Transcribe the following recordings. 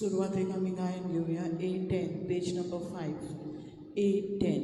सुरुवातीक आमी गायन घेऊया A10 पेज नंबर 5 A10.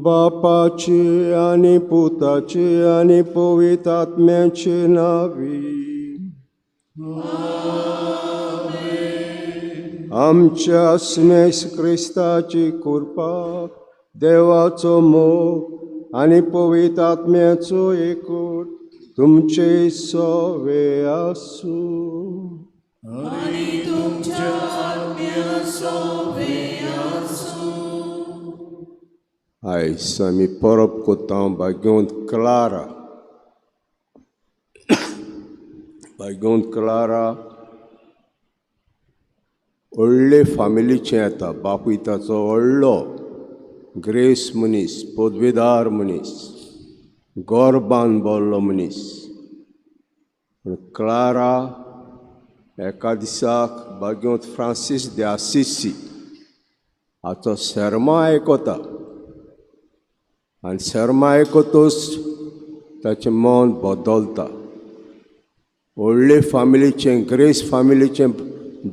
बापाचे आणि पुताचे आणि पवित्र आत्म्याचे नावी आमच्या स्नेह ख्रिस्ताची कृपा देवाचो मोग आणि पवित्र आत्म्याचो एकूट तुमचे सवे आसू. आणि तुमच्या आयज आमी परब कोत्ता भाग्यवंत क्लारा व्हडले फामिलीचें येता. बापूय ताचो व्हडलो ग्रेस मनीस, पदवीदार मनीस, गोरबान बोल्लो मनीस. क्लारा एका दिसाक भाग्यवंत फ्रांसीस de Assisi हाचो sermão आयकता आनी sermão आयकतूच ताचें मन बदलता. व्हडले फामिलीचें, ग्रेस फामिलीचें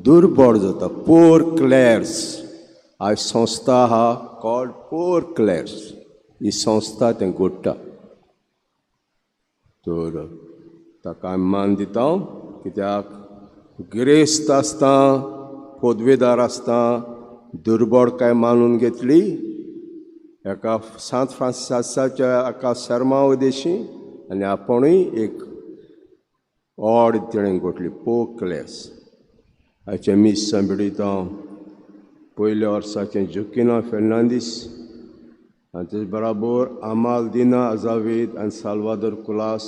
दुर्बळ जाता. पोर क्लेर्स आयज संस्था आहा कॉल्ड पोर क्लेर्स. ही संस्था तें घडटा. तर ताका आमी मान दिता कित्याक गिरेस्त आसता, पदवीदार आसता, दुर्बळकाय मानून घेतली. एका सांत फ्रांसिसाच्या एका sermão उदेशी आनी आपुणूय एक ऑड तिणें घडली पोर क्लेर्स. हाचे मीस सांबिडिता पयल्या वर्साचें जोकिना फेर्नांदीस आनी तेजे बराबर आमालदिना अजावेद आनी साल्वादोर कुलास,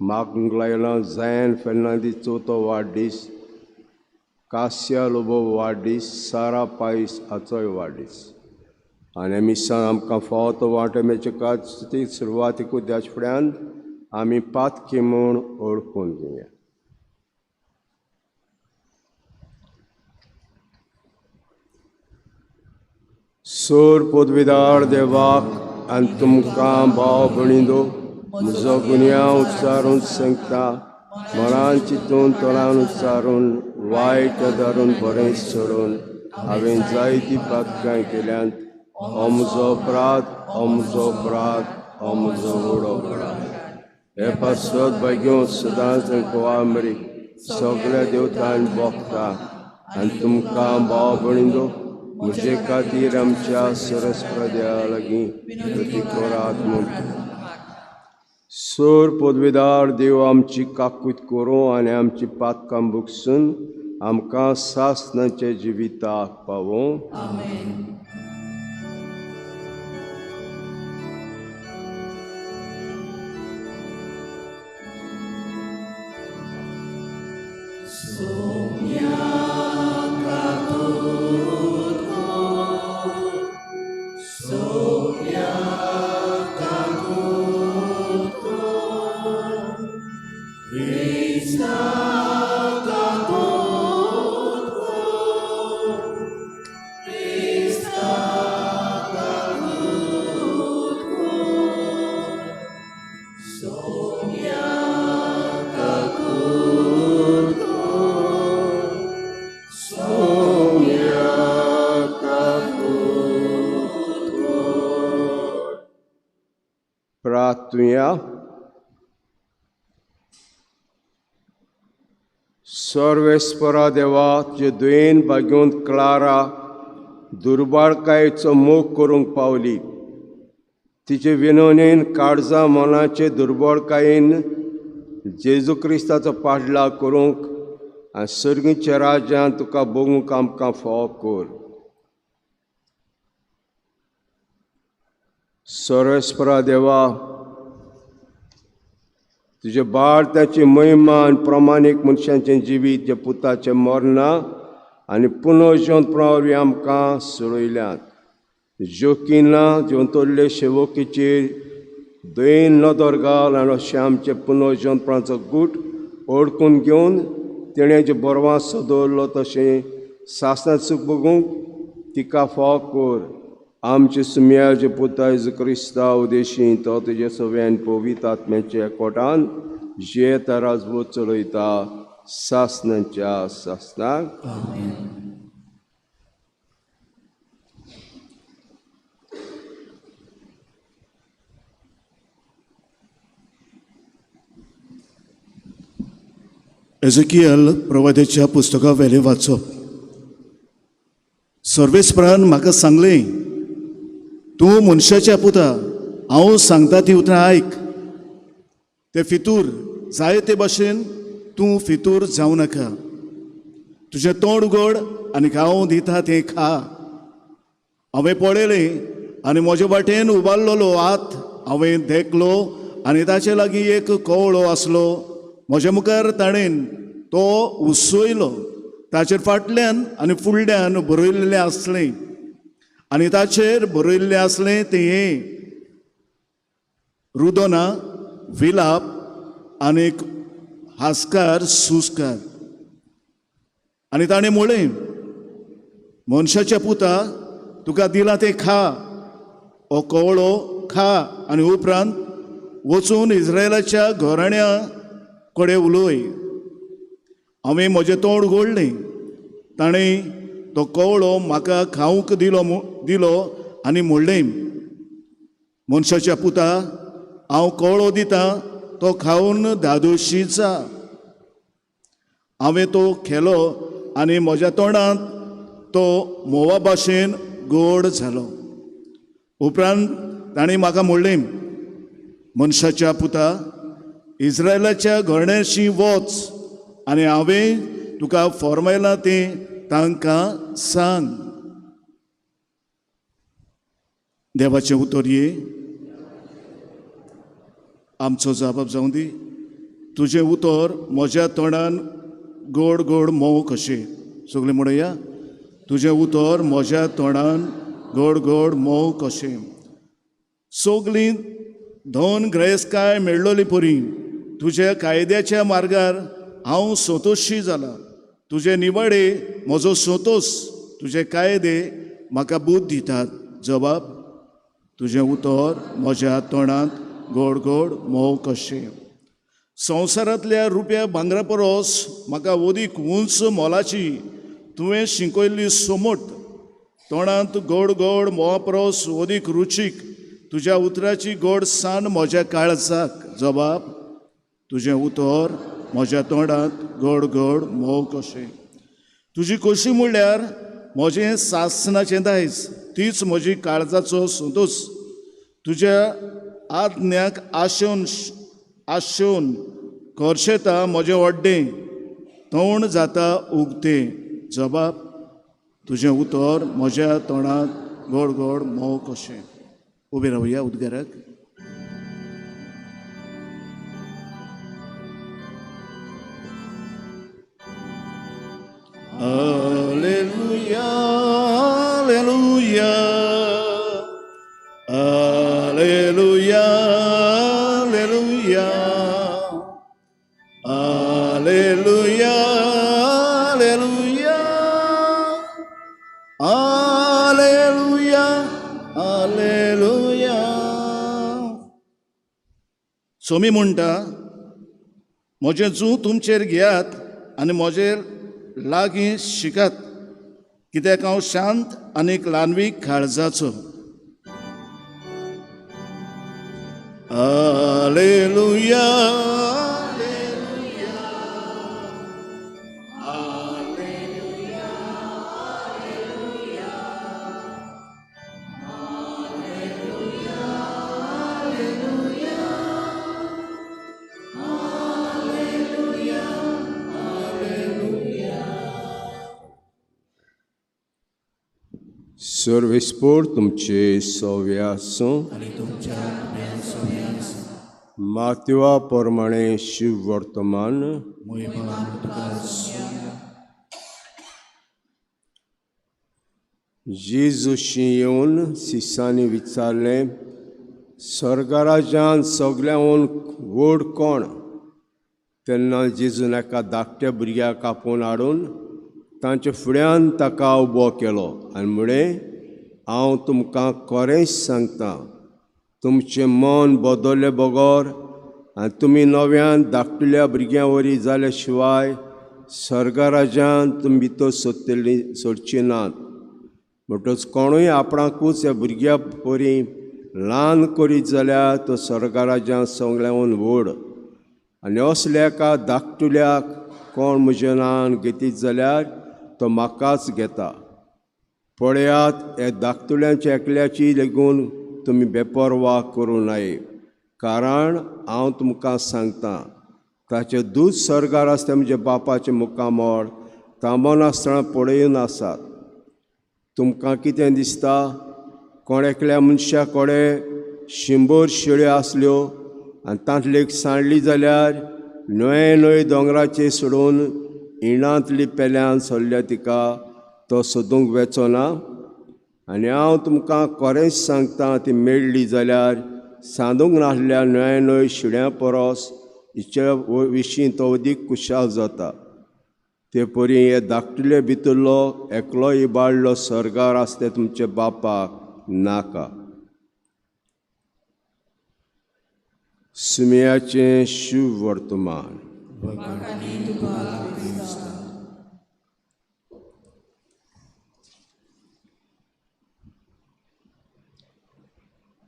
माग्लायला झॅन फेर्नांदीस चवथो वाडदीस, कासिया लोबो वाडदीस, सारा पायस हाचोय वाडदीस. आनी ह्या मिसान आमकां फावो तो वांटो काची सुरवातीकूच त्याच फुड्यान आमी पातकी म्हूण ओळखून दिवया. सोर पदवीदार देवाक आनी तुमकां भाव भयणींनो, म्हजो गुन्यांव उच्चारून सांगता. मनान चिंतून तोंडान उच्चारून वायट धरून बरें सोडून हांवें जायतीं पातकां केल्यांत. हो म्हजो अपराध, हो म्हजो अपराध, हो म्हजो व्हड अपराध. हे पासत भाग्यवंत सदांच कोवा मरी सगळ्या देवतांनी भोगता. आनी तुमकां भाव भयणींनो, म्हजे खातीर आमच्या सरस्वत्या लागीं विनंती करात म्हूण. सोर पदवीदार देव आमची काकूत करूं आनी आमची पातकां भुगसून आमकां सासणाचे जिविताक पावों. आमेन. प्रार्थना. सर्वेस्परा देवा, तुजे दुयेन बागेंत क्लारा दुर्बळकायेचो मोग करूंक पावली. तिचे विनवणेन काळजां मनाचे दुर्बळकायेन जेजू क्रिस्ताचो पाडलाग करूंक आनी सर्गीच्या राज्यांत तुका बगूंक आमकां फोव कर. सर्वेस्परा देवा, तुजे बाळ ताची महिमा आनी प्रमाणीक मनशांचें जिवीत जे पुताचें मरणा आनी पुनर्जीवनपणावरवीं आमकां सोडयल्यात. जोकिना जिवंतोल्ले सेवकीचेर दयेन नदर घाल आनी अशें आमचे पुनर्जीवनपणाचो गूट ओळखून घेवन तिणें जे बरवास दवरलो तशें सासणाचो सुख बगूंक तिका फोव कर. आमचे सुमयाचे पुता जेजू क्रिस्ता उदेशी तो तुजे सव्यान पवित्र आत्म्याच्या एकवटान जियेता राजवट चलयता सासणांच्या सासणाक. एझेकियल प्रवाद्याच्या पुस्तका वेले वाचप. सर्वेस्परान म्हाका सांगलें, तूं मनशाच्या पुता, हांव सांगता ती उतरां आयक. ते फितूर जाय ते भाशेन तूं फितूर जावं नाका. तुजें तोंड उगड आनी हांव दिता तें खा. हांवें पळयलें आनी म्हजे वाटेन उबारलेलो हात हांवें देखलो आनी ताचे लागीं एक कवळो आसलो. म्हज्या मुखार ताणेन तो उसयलो. ताचेर फाटल्यान आनी फुडल्यान बरयल्लें आसलें आनी ताचेर बरयल्लें आसलें तें हें: रुदोना, विलाप आनीक हास्कार सुस्कार. आनी ताणें म्हळें, मनशाच्या पुता, तुका दिलां तें खा. हो कवळो खा आनी उपरांत वचून इस्रायलाच्या घराण्या कडेन उलय. हांवें म्हजें तोंड उगडलें. ताणें तो कवळो म्हाका खावंक दिलो आनी म्हणलें, मनशाच्या पुता, हांव कवळो दितां, तो खावन धादोशी जा. हांवें तो खेलो आनी म्हज्या तोंडांत तो मोवा भाशेन गोड जालो. उपरांत ताणें म्हाका म्हणलें, मनशाच्या पुता, इस्रायलाच्या घराण्याशी वच आनी हांवें तुका फॉर्मायलां तें तांकां सांग. देवाचें उतोरये. आमचो जबाब जावं दी. तुजें उतर म्हज्या तोंडान गोड गोड मोव कशें. सगळें म्हणया, तुजें उतर म्हज्या तोंडान गोड गोड मोव कशें. सगळीं धन ग्रेस्काय मेळ्ळोली परी तुज्या कायद्याच्या मार्गार हांव संतोशी जाला. तुजे निवाडे म्हजो संतोश. तुजे कायदे म्हाका बूद दितात. जबाब, तुजें उतर म्हज्या तोंडांत गोड गोड मोव कशें. संवसारांतल्या रुपया भांगरा परस म्हाका ओदीक उंच मोलाची तुवें शिंकयल्ली सोमट. तोंडांत गोड गोड मोवा परस ओदीक रुचीक तुज्या उतराची गोड सान म्हज्या काळजाक. जबाब, तुजें उतर म्हज्या तोंडांत गोड गोड मोव कशें. तुजी खोशी म्हणल्यार म्हजें सासणाचें दायज, तीच म्हजी काळजाचो संतोश. तुज्या आज्ञाक आशेवन करशेता म्हजें व्हड्डें, तोंड जाता उगतें. जबाब, तुजें उतर म्हज्या तोंडांत गोड गोड मोव कशें. उबे रावया उद्गाराक. Alleluia, alleluia. Alleluia, alleluia. Alleluia, alleluia. Alleluia, alleluia. Somi म्हणटा, म्हजें जू तुमचेर घेयात आनी म्हजेर लागीं शिकात, कित्याक हांव शांत आनीक ल्हानवीक काळजाचो. Alleluia. सर्वेस्पोर तुमचे सव्यासो मातवा प्रमाणे शिव वर्तमान जेजूशी येवन सिसांनी विचारलें, स्वर्गराज्यांत सगळ्यांत व्हड कोण? तेन्ना जेजून एका धाकट्या भुरग्याक आपोवन हाडून तांचे फुड्यान ताका उबो केलो आनी म्हळें, हांव तुमकां खरेंच सांगतां, तुमचें मन बदललें बगोर आनी तुमी नव्यान धाकटुल्या भुरग्यां वरी जाल्या शिवाय स्वर्गराज्यांत तुमी भितर सोडची नात. म्हणटच कोणूय आपणाकूच ह्या भुरग्या वरी ल्हान करीत जाल्यार तो स्वर्गराज्यांत सगळ्यांत व्हड. आनी असल्या एका धाकटुल्याक कोण म्हज्या नांवान घेतीत जाल्यार तो म्हाकाच घेता. पळयात, हे धाकटुल्यांच्या एकल्याची लेगून तुमी बेपरवा करूं नये, कारण हांव तुमकां सांगतां, ताचे दूत स्वर्गार आसता म्हणजे बापाचे मुखामोळ तांबोन आसतना पळयून आसात. तुमकां कितें दिसता? कोण एकल्या मनशा कडेन 100 शेळयो आसल्यो आनी तांतली एक सांडली जाल्यार न्हय दोंगराचेर सोडून इणांतली पेल्यान सोडल्या तिका तो सोदूंक वेचना? आनी हांव तुमकां खरेंच सांगतां, ती मेळ्ळी जाल्यार सांदूंक नासल्या न्हय शेळ्यां परस हिच्या विशीं तो अदीक खुशाल जाता. ते परी हे धाकटुले भितरलो एकलो इबाडलो स्वर्गार आसता तुमच्या बापाक नाका. सुमयाचें शुभ वर्तमान.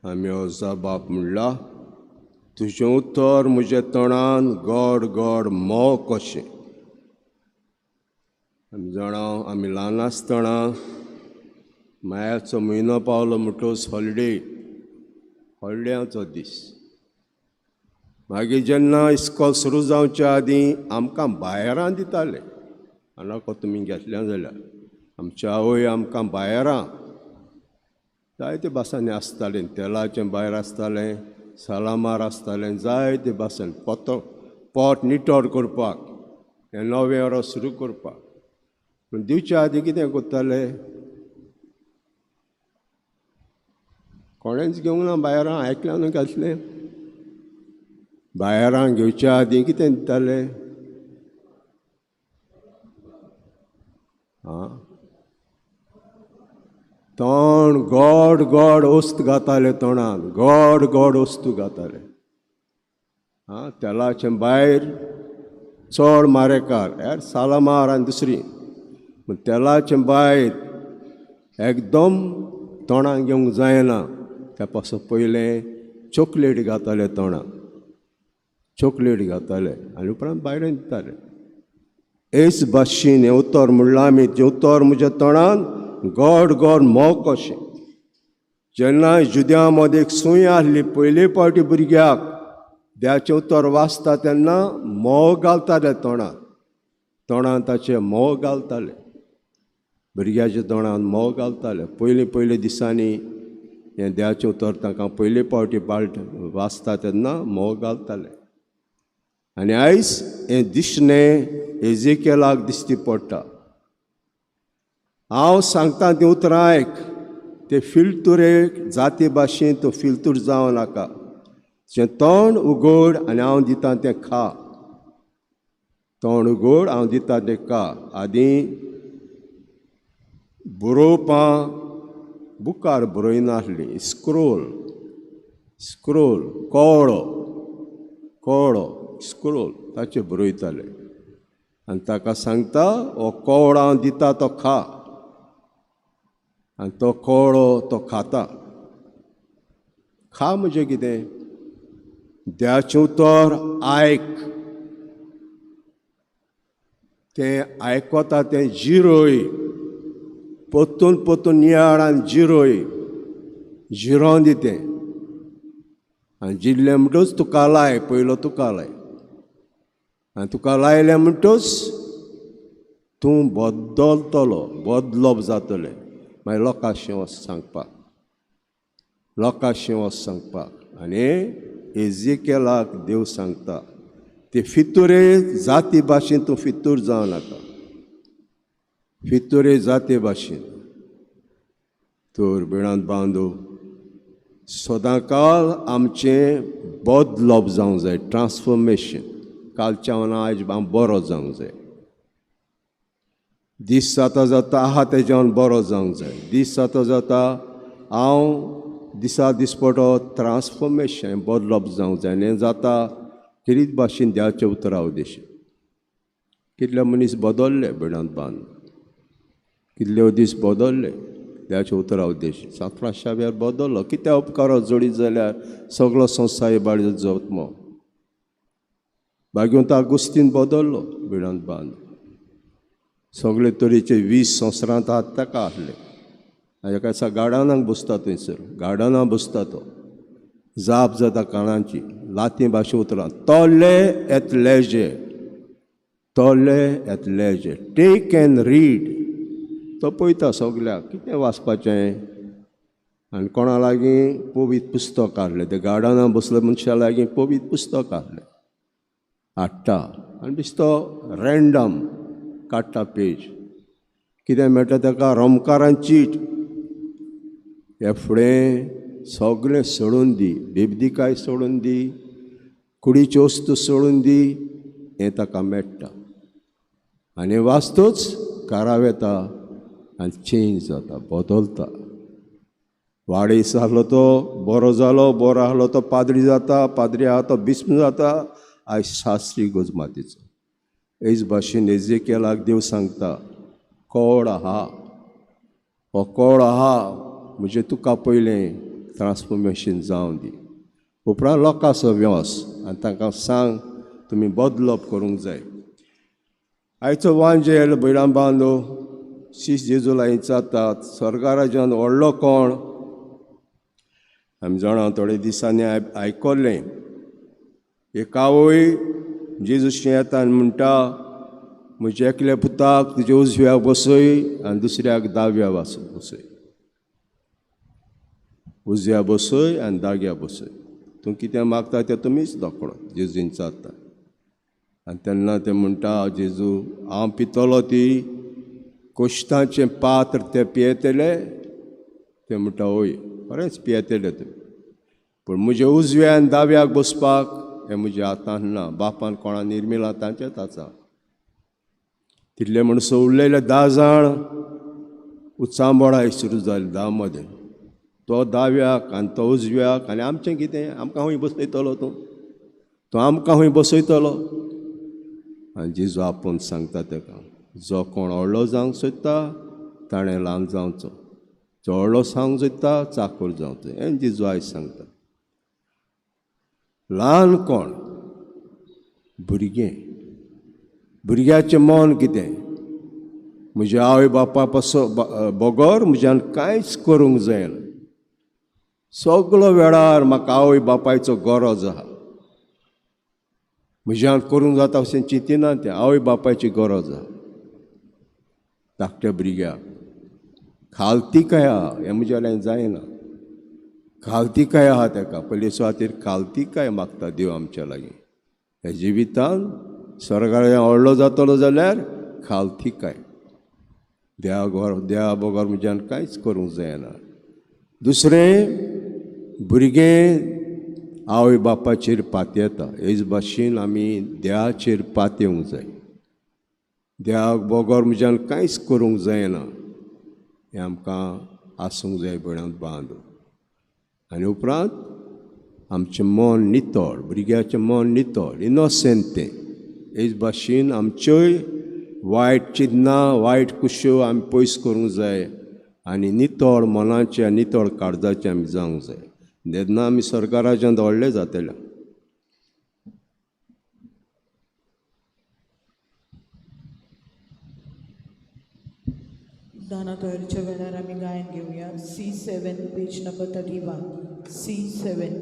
आमी ओजा बाप म्हणला, तुजें उतर म्हज्या तोंडान गोड गोड मोव कशें. आमी जाणां, आमी ल्हान आसतना मायाचो म्हयनो पावलो म्हणटच हॉलिडेयाचो दीस. मागीर जेन्ना इस्कॉल सुरू जावच्या आदीं आमकां भायरां दिताले. आनाको तुमी घेतल्या जाल्यार आमच्या आवय आमकां भायरां जायते भासांनी आसतालें. तेलाचें भायर आसतालें, सालामार आसतालें, जायते भासांनी पोट निटोड करपाक, हें नवें वर्स सुरू करपाक. पूण दिवच्या आदीं कितें करताले? कोणेंच घेवंक ना भायरां. आयकलां न्हू घातलें? भायरां घेवच्या आदीं कितें दिताले? तोंड गोड गोड वस्त घाताले, तोंडान गोड गोड वस्तू घाताले. तेलाचें भायर चड मारेकार, यार सालामार आनी दुसरी. पूण तेलाचें भायर एकदम तोंडान घेवंक जायना. त्या पासून पयलें चॉकलेट घाताले तोंडाक, चॉकलेट घाताले आनी उपरांत भायरें दिताले. हेच भाशेन हें उतर म्हणलां आमी, जें उतर म्हज्या तोंडान गोड गोड मोव कशें. जेन्ना जुद्या मदें एक सूय आसली, पयले फावटी भुरग्याक देवाचें उतर वाचता तेन्ना मोव घालताले तोंडान. तोंडान ताचे मोव घालताले, भुरग्याच्या तोंडान मोव घालताले. पयले दिसांनी हें देवाचें उतर ताका पयले फावटी वाचता तेन्ना मोव घालताले. आनी आयज हें दिसणें एजेकियेलाक दिश्टी पडटा. हांव सांगता तें उतरां आयक. ते फिल्तुरेक जाती भाशेन तूं फिल्तूर जावं नाका. तुजें तोंड उगड आनी हांव दितां तें खा. तोंड उगड, हांव दितां तें खा. आदीं बरोवपां बुकार बरयनासलीं. स्क्रोल कवळो स्क्रोल ताचेर बरयताले. आनी ताका सांगता हो कवळो हांव दिता तो खा. आनी तो कवळो तो खाता. खा म्हणजे कितें? देवाचें उतर आयक. तें आयकोता तें जिरोय. पोत्तून नियाळ आनी जिरोय. जिरोन दी तें. आनी जिरलें म्हणटच तुका लाय. पयलो तुका लाय. आनी तुका लायलें म्हणटच तूं बदलतलो. बदलप जातलें. मागीर लोकांक शें वच सांगपाक. आनी एजिकेलाक देव सांगता ते फितुरे जाती भाशेन तूं फितूर जावं नाका. फितुरे जाती भाशेन. तर बिणांत बांदू सदांकाल आमचें बदलप जावंक जाय. ट्रान्सफॉर्मेशन. कालच्यान आयज हांव बरो जावंक जाय. दीस जाता आहा तेज्यान बरो जावंक जाय. दीस जाता हांव दिसा दिसपटो ट्रान्सफॉर्मेशन बदलप जावंक जाय. आनी हें जाता कितें भाशेन देवाचें उतरां उद्देश. कितले मनीस बदलले बिणांत बांद. कितले दीस बदलले देवाचें उतरां उद्देश. सांतफ्रांशा वेळार बदललो. कित्या उपकारो जोडीत जाल्यार सगळो संवसार इबाड जतमो. भाग्यवंत आगुस्तीन बदललो बिणांत बांद. सगळे तरेचे 20 संवसारांत आहात ताका आहले. आनी एका दिसा गार्डनाक बसता थंयसर. गार्डनाक बसता तो. जाप जाता कानांची. लातीन भाशे उतरां तोले एत लेजे टेक एंड रीड. तो पळयता सगल्याक कितें वाचपाचें. आनी कोणा लागीं पवित्र पुस्तक हाडलें. ते गार्डनाक बसले मनशा लागीं पवित्र पुस्तक हाडलें. हाडटा आनी बिस्तो रँडम काडटा पेज. कितें मेळटा ताका रमकारान चीट. हे फुडें सगळें सोडून दी. बेबदिकाय सोडून दी. कुडीची वस्तू सोडून दी. हें ताका मेळटा. आनी वाचतूच काराव येता आनी चेंज जाता. बदलता. वाडीस आहलो तो बरो जालो. बरो आहलो तो पाद्री जाता. पाद्री आहा तो बिस्म जाता. आयज शास्त्री गोजमातीचो. हेच भाशेन एजिकेलाक देव सांगता कवळो आहा. हो कवळो आहा म्हणजे तुका पयलें ट्रान्सफॉर्मेशन जावं दी. उपरांत लोकां वस आनी तांकां सांग तुमी बदलप करूंक जाय. आयचो वांजेल बैलां बांदो 6 जुलयाक जातात. स्वर्गा राज्यांत व्हडलो कोण आमी जाणा. थोडे दिसांनी आयकल्लें एक आवय जेजूशी येता आनी म्हणटा म्हज्या एकल्या पुताक तुज्या उजव्याक बसय आनी दुसऱ्याक दाव्या बसय. उजव्या बसय आनी दाव्या बसय. तूं कितें मागता तें तुमीच दोखणो. जेजून जाता. आनी तेन्ना तें म्हणटा जेजू हांव पितलो ती कोश्तांचें पात्र तें पियेतले. तें म्हणटा वय खरेंच पियेतले तुमी. पूण म्हज्या उजव्या आनी दाव्याक बसपाक हें म्हज्या हातांत ना. बापान कोणा निर्मिला तांचेच आसा. तितले म्हणसर उरलेले 10 जाण उचांबळाय सुरू जाली 10 मदें. तो दाव्याक आनी तो उजव्याक. आनी आमचें कितें? आमकां खंय बसयतलो तूं आमकां खंय बसयतलो? आनी जेजू आपूण सांगता ताका जो कोण व्हडलो जावंक सोदता ताणें ल्हान जावचो. जो व्हडलो जावंक सोदता चाकर जावचो. हें जेजू आयज सांगता. ल्हान कोण? भुरग्याचें मन कितें? म्हज्या आवय बापा बगोर म्हज्यान कांयच करूंक जायना. सगळो वेळार म्हाका आवय बापायचो गरज आहा. म्हज्यान करूंक जाता अशें चिंतिना तें. आवय बापायची गरज आहा. धाकट्या भुरग्याक खालतीकाय आहा. हें म्हज्यान जायना. खालतीकाय आहा ताका. पयले सुवातेर खालतीकाय मागता देव आमच्या लागीं. ह्या जिवितांत स्वर्गान व्हडलो जातलो जाल्यार खालतीकाय. देवा बगर म्हज्यान कांयच करूंक जायना. दुसरें, भुरगें आवय बापाचेर पातयेता. हेच भाशेन आमी देवाचेर पातयेवंक जाय. देवाक बगर म्हज्यान कांयच करूंक जायना हें आमकां आसूंक जाय बळ्यांत बांदून. आनी उपरांत आमचें मन नितळ, भुरग्याचें मन नितळ, इनोसेंट तें. हेच भाशेन आमच्योय वायट चिंतनां, वायट कुश्यो आमी पयस करूंक जाय आनी नितळ मनाचे, नितळ काळजाचे आमी जावंक जाय. तेन्ना आमी स्वर्गा राज्यांत व्हडले जातले. दाना तयारीच्या वेळार आमी गायन घेवया. C7 page number 31. C7.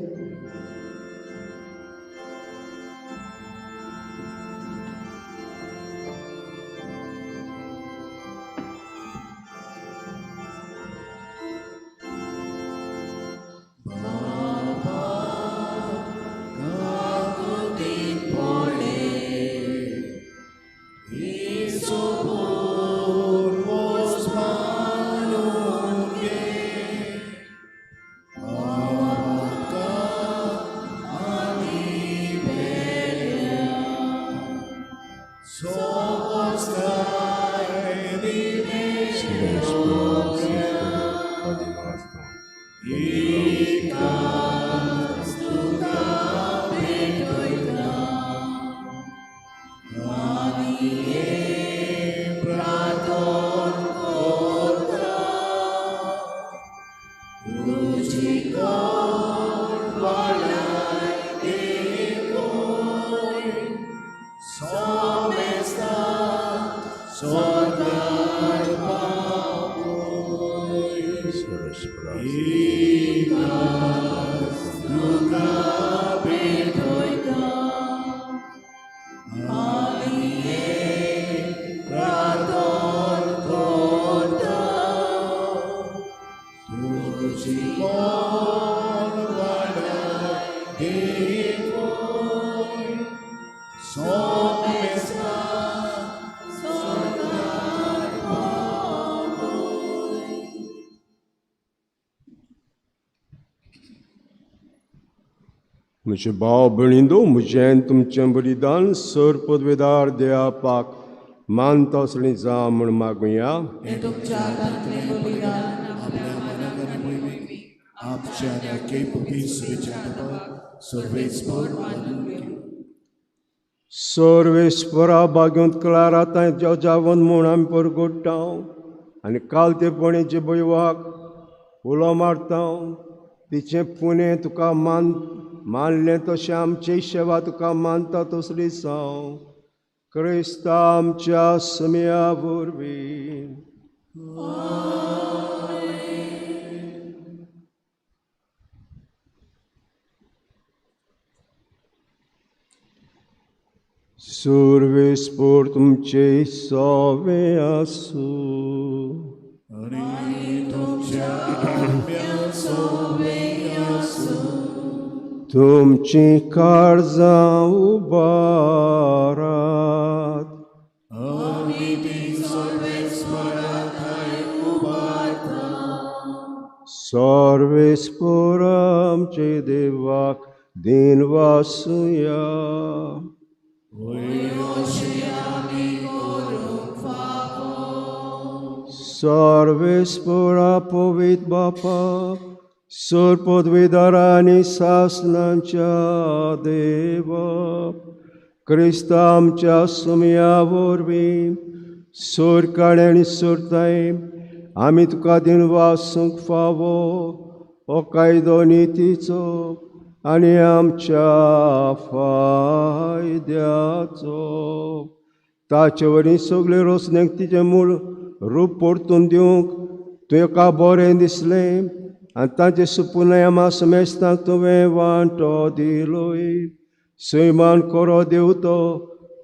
म्हजे भाव भयणींनो, म्हजें तुमचें बलिदान सर पदवेदार देवापाक मानता असलें जा म्हूण मागुया. हे तुमच्या हातांतलें बलिदान आपच्या केपीस विचारता सर्वेस्पर मानून घेऊ. सर्वेस्परा बागेंत क्लारा तांय जावन म्हूण आमी परगोडटा आनी कालतेपणीचे बैवाक उलो मारता. तिचें पुणे तुका मानलें तशें आमची सेवा तुका मानता तसली जावं. क्रिस्ता आमच्या समिया वरवीं. सर्वेस्पर तुमचे सवे आसूं आणि तुमच्या आत्म्या सोबे आसूं. तुमची काळजां उबारात आमी ती सर्वेस्परांत उबारता. सर्वेस्पर आमचे देवाक दिन वासुया. सर्वेस्परा पवित्र बापा, सर पदवीदारांनी सासनांच्या देवा, क्रिस्ता आमच्या समिया वरवीं सर काळ्यानी सरताय आमी तुका दिन वासूंक फावो हो कायदो नितीचो आनी आमच्या फायद्याचो. ताचे वरवीं सगळे रोसणेक तिचें मूळ रूप परतून दिवंक तुका बरें दिसलें आनी ताचे सुपूनय आमा समेस्तांक तुवें वांटो दिलोय. सैमान करो देंवतो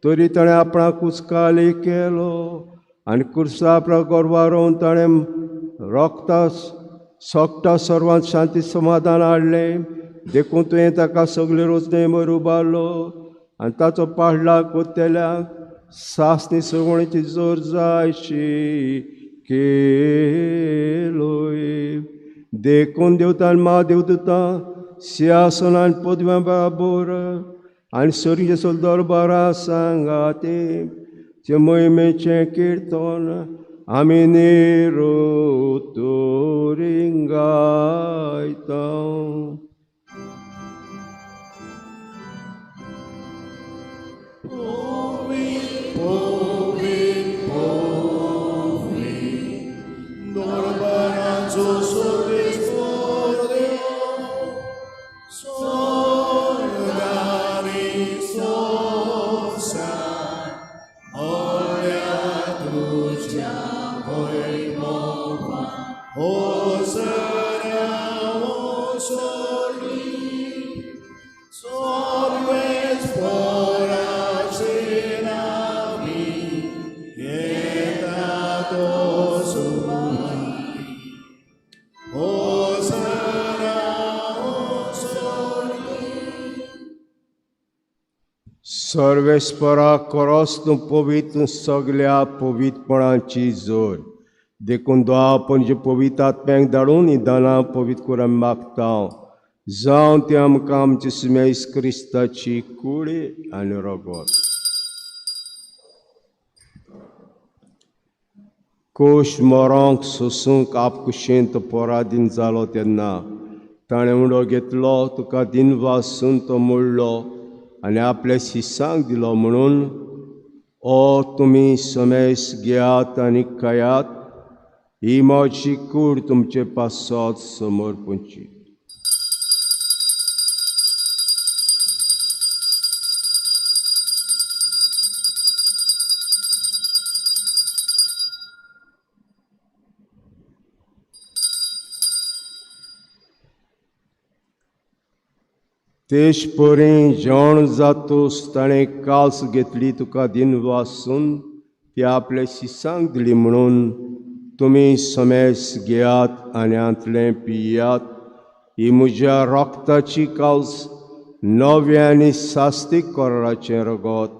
तरी ताणें आपणाक कुचकाली केलो आनी कुर्सा आपणा गोरवार रोवन ताणें रोगता सोगटा सर्वांत शांती समाधान हाडलें. देखून तुवें ताका सगळे रोजने मर उबारलो आनी ताचो पाडला कोत्तेल्याक सासणी सवणीची जोर जायशी केलोय देखून देवतान मा देवता सिंहासनान पदव्या बराबर आनी सर्गीचे सोल दरबारा सांगाते ते मोहिमेचें किर्तन आमी निरोतोरीं गायता. सर्वेस्परा खरोच तूं पवित्र सगळ्या पवित्रपणाची जोर देखून दोळापणचे पवित्र आत्म्यांक धाडून ही दानां पवित्र करून मागता जावं ते आमकां आमचे सुमेस क्रिस्ताची कुडी आनी रगत. कोश मोरोंक सोसूंक आपकुशेंत पराधीन जालो तेन्ना ताणें उंडो घेतलो तुका दिन वासून तो मोडलो आनी आपल्या शिसांक दिलो म्हणून ओ तुमी समेस घेयात आनी खायात ही म्हजी कूड तुमचे पासत समोर पोंची. तेश परी जेवण जातोस ताणें काल्स घेतली तुका दिन वासून ती आपल्या शिसांक दिली म्हणून तुमी समेस घेयात आनी आंतलें पियात ही म्हज्या रोगताची काल्स नवें आनी सास्तीक कराराचें रगत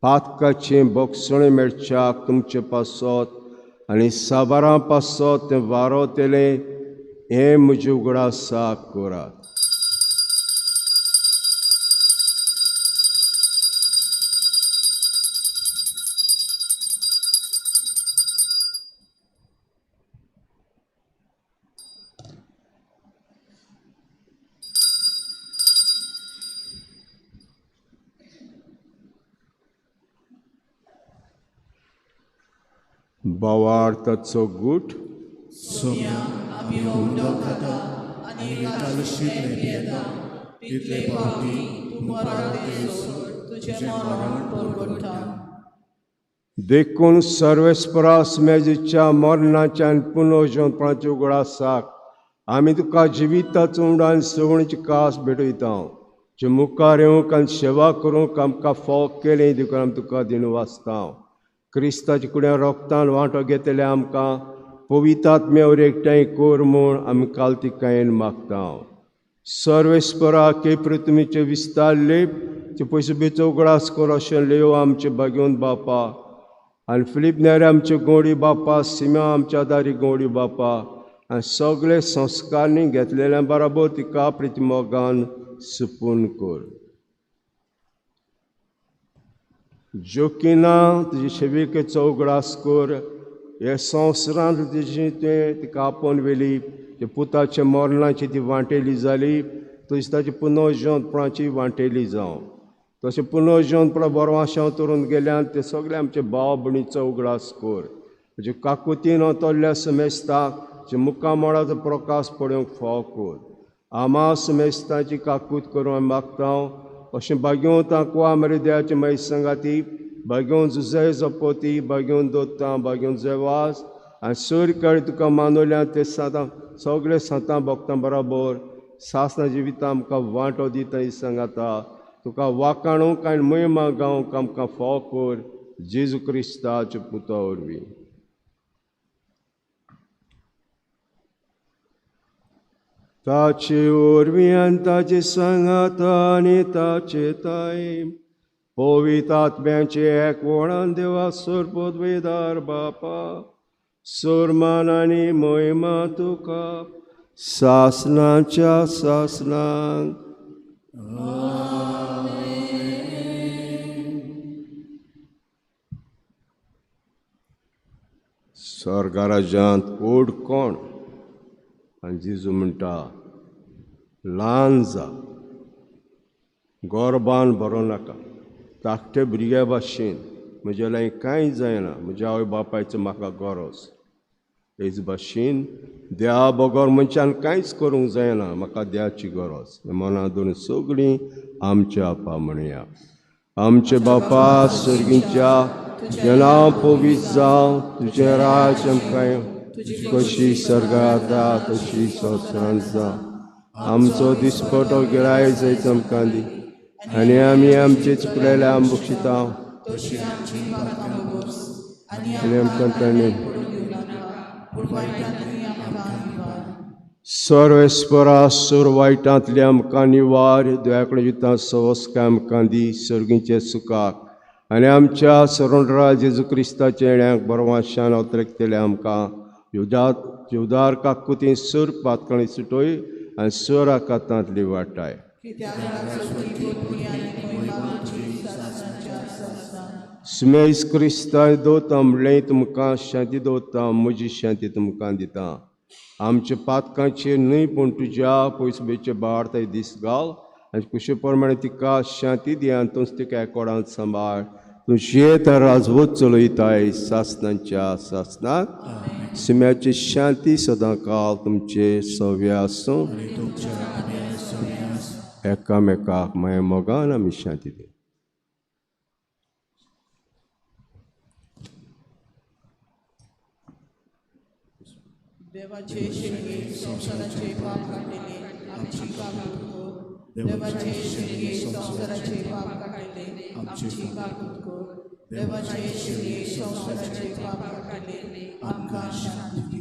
पातकाचें बोगसणें मेळच्याक तुमचे पासत आनी साबारां पासत तें वारोतेलें हें म्हजे उगडासाक करात. भावार्थाचो गूट आमी उदक खाता आनी कालशीतलें पियेता तितले फावटी तूं परत येयसर तुजें मरण परगट्टा. देखून सर्वेस्परास मेजेच्या मरणाच्या आनी पुनर्जीवनपणाच्या उगडासाक आमी तुका जिविताचो उंडो आनी सवणीची कास भेटयता जे मुखार येवंक आनी सेवा करूंक आमकां फोग केलें देखून आमी तुका दिन वाचता. क्रिस्ताच्या कुड्या रोगतान वांटो घेतले आमकां पवित्र आत्म्यावर एकठांय कर म्हूण आमी काल्तिकायेन मागता. सर्वेस्परा केप्र तुमीचे विस्तारले ते पयसुबेचो उगडास कर अशें लेव आमचे भाग्यवंत बापा आनी फिलिपनेर आमचे गोडी बापा सिमा आमच्या दारी गोडी बापा आनी सगळे संस्कारनी घेतलेल्या बराबर तिका प्रितमोगान सुपून कर. जोकिना तुजे सेविकेचो उगडास कर हे संवसारांत तुजी तुवें तिका आपोवन व्हेली ते पुताच्या मरणाची ती वांटेली जाली तशी ताची पुनर्जीवनपणाची वांटेली जावं तशें पुनर्जीवनपणां बरवाशांव तरून गेल्यान ते सगळे आमचे भाव भयणीचो उगडास कर तुजे काकुतीन तोल्ल्या समेस्ताक जे मुखामळाचो प्रकाश पडोवंक फाव कर. आमा समेस्ताची काकूत करूं आमी मागता अशें भाग्यवंतांक वा मेरे देवाचे मागीर संगाती भाग्यवंत जुजय जपोती भाग्यवंत दोत्ता भाग्यवंत जेवास आनी सर काळी तुका मानवल्यान ते सांतां सगळे सांतां भक्तां बराबर सासना जिवितां आमकां वांटो दिता ही सांगाता तुका वाकाणूंक आनी महिमा गावंक आमकां फाव कर जेजू क्रिस्ताच्या पुता वरवीं. ताचे वरवीं आनी ताचे सांगात आनी ताचे ताय पवित्र आत्म्याचे एकवणान देवा सरपद वेदार बापा सुरमान आनी मोहिमा तुका सासनाच्या सासनांक. स्वर्गा राज्यांत ओड कोण? आनी जेजू म्हणटा ल्हान जा, गोरबान बरो नाका, धाकटे भुरग्या भाशेन म्हज्या लागी कांय जायना, म्हज्या आवय बापायचो म्हाका गरज. हेच भाशेन देवा बगर मनशान कांयच करूंक जायना, म्हाका देवाची गरज. मना धरून सगळीं आमच्या आपा म्हणया. आमचे बापा सर्गीच्या, तुजें नांव पवित्र जावं, तुजें राज आमकां येवं, कशी स्वर्गांत जाता तशी संवसारांत जावं. आमचो दिसपटो गिरायक आयज आमकां दी, आनी आमी आमचे चुकलेल्या बक्षिता, आनी आमकां ताणें सर्वेस्परा सूर वायटांतली आमकां निवार, देवा कडेन जिता संस्कार आमकां दी सर्गीचे सुखाक. आनी आमच्या सरोंडरा जेजू क्रिस्ताच्या येण्याक बरवाशान अवतरयतले आमकां जीवदार काकुती सूर पातकणी सुटोय आनी सूर आकांतांतली वाटाय. सुमेज क्रिस्ताय दोता म्हणलें तुमकां शांती दोता, म्हजी शांती तुमकां दिता. आमच्या पातकांचेर न्हय पूण तुज्या पयसुबेचे बाळ थंय दीस घाल, आनी कुशे प्रमाणे तिका शांती दी आनी तूंच तिका एकोडांत सांबाळ. तूं शेत राजवत चलयताय सासनांच्या सासनाक. सुम्याची शांती सदां काल तुमचे सव्य आसूं. एकामेकाक माय मोगान आमी शांती दी. देवाचे शिरगे संसाराचे पाप काढलेले आमची काकूत कर. देवाचे शिरगे संसाराचे पाप काढलेले आमची काकूत कर. देवाचे शिरगे संसाराचे पाप काढलेले आमकां शांती दी.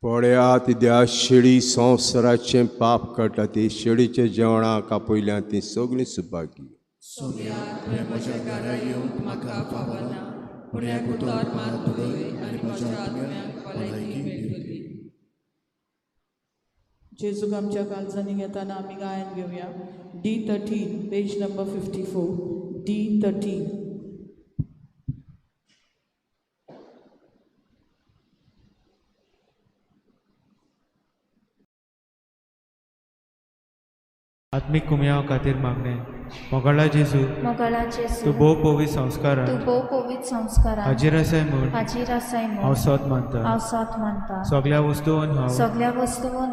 पळयात त्या शेळी संवसाराचें पाप काडटा ती शेळीच्या जेवणाक आपयल्या ती सगळीं सुभागी. म्हज्या घरा येवंक म्हाका फावना, पूण ह्या उतर मात उडय आनी म्हज्या आत्म्याक भलायकी मेळटली. जेजूक आमच्या काळजांनी घेताना आमी गायन घेवया. D13 page number 54. D13. आत्मिक कुमयाव खातीर मागणे. मोगळा जेजू, तूं भोव पवित्र संस्कारांत हाजीर आसाय म्हूण हांव सत मानता. सगळ्या वस्तूंत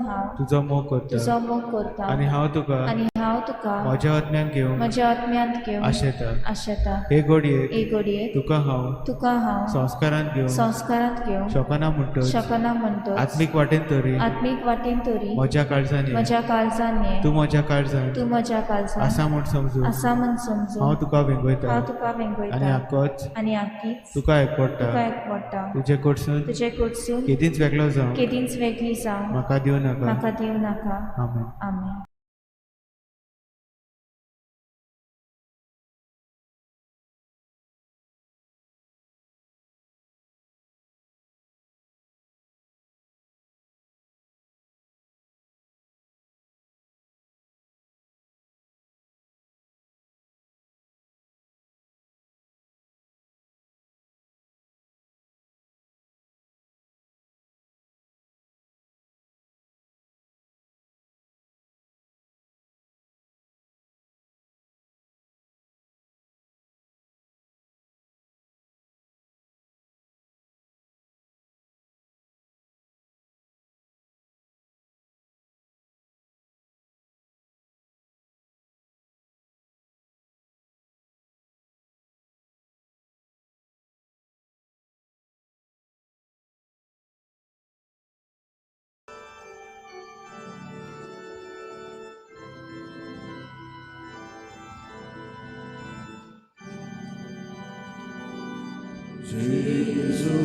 हांव तुजो मोग करता आनी हांव तुका म्हज्या आत्म्यान घेवन आशेता. हे घडये तुका हांव संस्कारांत घेवन शकना म्हणटच आत्मीक वाटेन तरी म्हज्या काळजांनी तूं म्हज्या काळजांत आसा म्हूण समजून हांव तुका वेंगयता आनी आख्खीच तुका एकवडटा. तुजे कडसून केदींच वेगळो जावं म्हाका दिवं नाका. आमेन. Jesu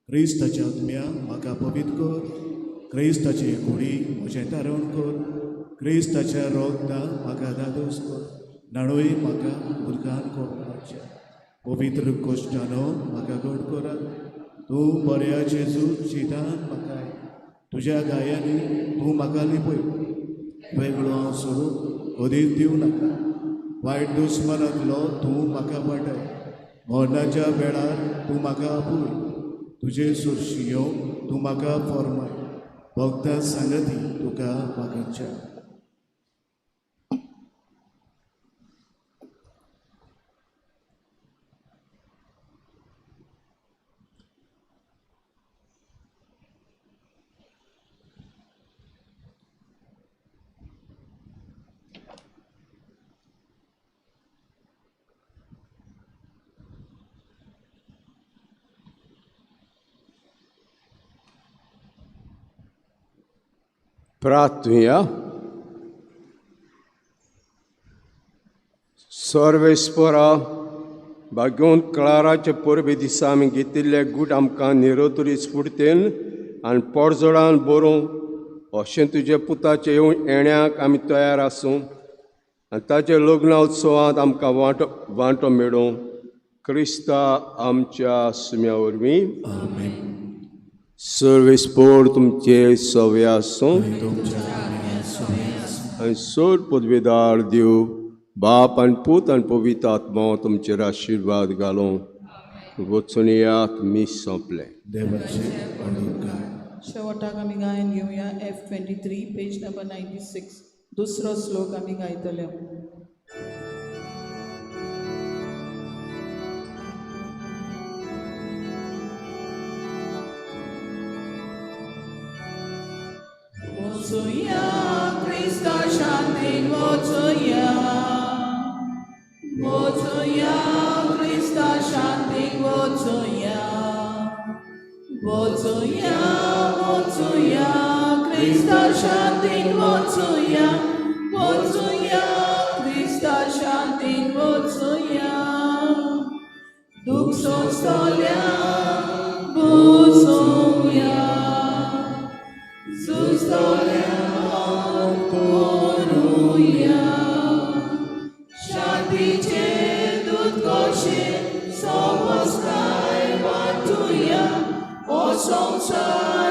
क्रिस्ताच्या आत्म्या म्हाका पवित्र कर, क्रिस्ताची कुडी म्हजें तारण कर, क्रिस्ताच्या रोगता म्हाका दादोस कर, नाणोय म्हाका उदकान कोरपाचे, पवित्र कोश्टानो म्हाका घट करा, तूं बऱ्या जेजू जितान म्हाका तुज्या गायांनी तूं म्हाका लिपय, वेगळो हांव सोडून कधीच दिवं नाका, वायट दुस्मनांतलो तूं म्हाका वाटय, मरणाच्या वेळार तूं म्हाका आपुय, तुजे सुरशियो तूं म्हाका फॉर्माय, भक्ता सांगती तुका म्हाका Pratunha. सर्वेस्परा बागोवन क्लाराचे परबे दिसा आमी घेतिल्ले गूट आमकां निरोतरी स्फूर्तेन आनी पडजोडान बरोवं अशें तुजे पुताचे येण्याक आमी तयार आसूं आनी ताचे लग्न उत्सवांत आमकां वांटो मेळोवं क्रिस्ता आमच्या सुम्या वरवीं सर्वेस्पोर तुमचे सव्या आसूं आनी सोर पदवेदार दिव बाप आनी पूत आनी पवित्र आत्मा तुमचेर आशिर्वाद घालूं वचून यात मी सोंपलें. शेवटाक आमी गायन घेवया F23 पेज नंबर 96 दुसरो श्लोक आमी गायतले. वचूया क्रिस्ता शांतीन वचूया, वचूया क्रिस्ता शांतीन वचूया, वचूया वचूया क्रिस्ता शांतीन वचूया, वचूया क्रिस्ता शांतीन वचूया, दुख सोंसतल्या बुजोवया, झुजतल्या करुया, शांतीचे दूत कशे समज काय वाटूया, ओ संसार